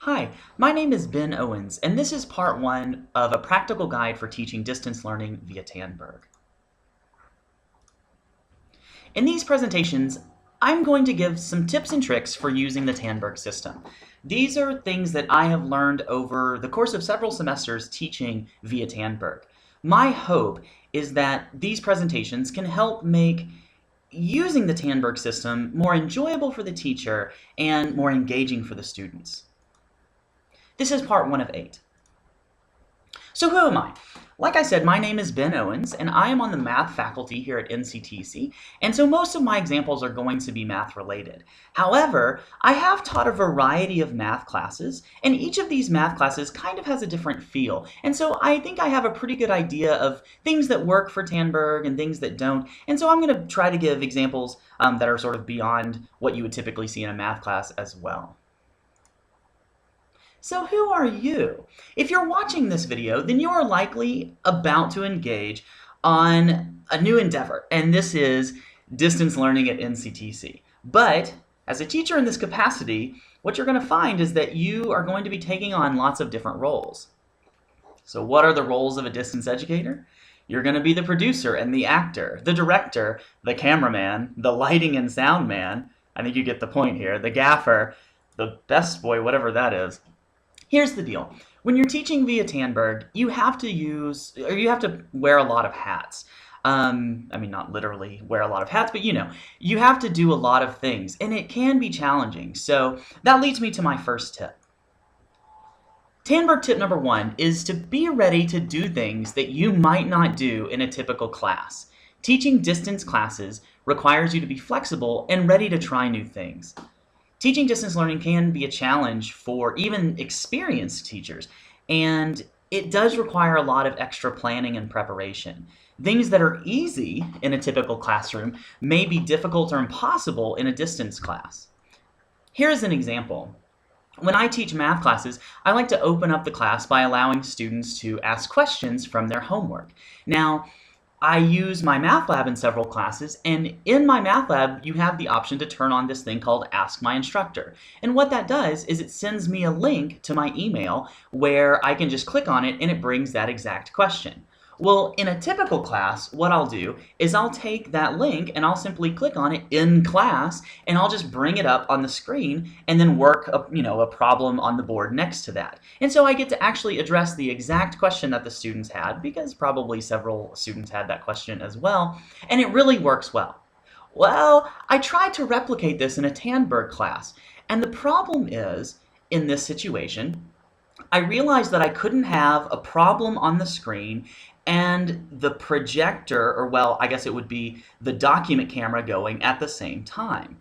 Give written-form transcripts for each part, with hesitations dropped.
Hi, my name is Ben Owens, and this is part one of a practical guide for teaching distance learning via Tandberg. In these presentations, I'm going to give some tips and tricks for using the Tandberg system. These are things that I have learned over the course of several semesters teaching via Tandberg. My hope is that these presentations can help make using the Tandberg system more enjoyable for the teacher and more engaging for the students. This is part one of 8. So who am I? Like I said, my name is Ben Owens, and I am on the math faculty here at NCTC, and so most of my examples are going to be math related. However, I have taught a variety of math classes, and each of these math classes kind of has a different feel, and so I think I have a pretty good idea of things that work for Tandberg and things that don't, and so I'm going to try to give examples that are sort of beyond what you would typically see in a math class as well. So who are you? If you're watching this video, then you are likely about to engage on a new endeavor, and this is distance learning at NCTC. But as a teacher in this capacity, what you're going to find is that you are going to be taking on lots of different roles. So what are the roles of a distance educator? You're going to be the producer and the actor, the director, the cameraman, the lighting and sound man. I think you get the point here. The gaffer, the best boy, whatever that is. Here's the deal. When you're teaching via Tandberg, you have to wear a lot of hats. I mean, not literally wear a lot of hats, but you have to do a lot of things, and it can be challenging. So that leads me to my first tip. Tandberg tip number 1 is to be ready to do things that you might not do in a typical class. Teaching distance classes requires you to be flexible and ready to try new things. Teaching distance learning can be a challenge for even experienced teachers, and it does require a lot of extra planning and preparation. Things that are easy in a typical classroom may be difficult or impossible in a distance class. Here's an example. When I teach math classes, I like to open up the class by allowing students to ask questions from their homework. Now, I use my math lab in several classes, and in my math lab, you have the option to turn on this thing called Ask My Instructor. And what that does is it sends me a link to my email where I can just click on it and it brings that exact question. Well, in a typical class, what I'll do is I'll take that link and I'll simply click on it in class, and I'll just bring it up on the screen and then work a problem on the board next to that. And so I get to actually address the exact question that the students had, because probably several students had that question as well, and it really works well. Well, I tried to replicate this in a Tandberg class, and the problem is, in this situation, I realized that I couldn't have a problem on the screen and the projector, or well, I guess it would be the document camera going at the same time.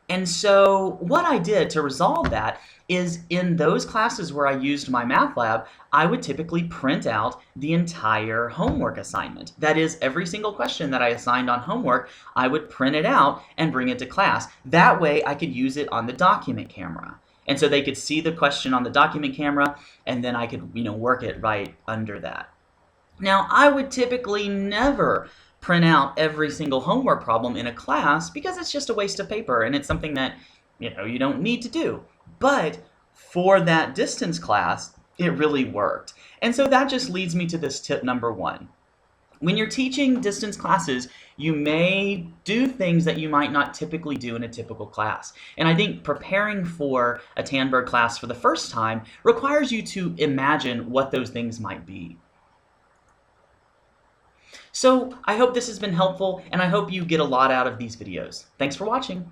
And so what I did to resolve that is in those classes where I used my math lab, I would typically print out the entire homework assignment. That is, every single question that I assigned on homework, I would print it out and bring it to class. That way I could use it on the document camera. And so they could see the question on the document camera, and then I could, work it right under that. Now, I would typically never print out every single homework problem in a class because it's just a waste of paper and it's something that, you don't need to do. But for that distance class, it really worked. And so that just leads me to this tip number 1. When you're teaching distance classes, you may do things that you might not typically do in a typical class. And I think preparing for a Tandberg class for the first time requires you to imagine what those things might be. So I hope this has been helpful, and I hope you get a lot out of these videos. Thanks for watching.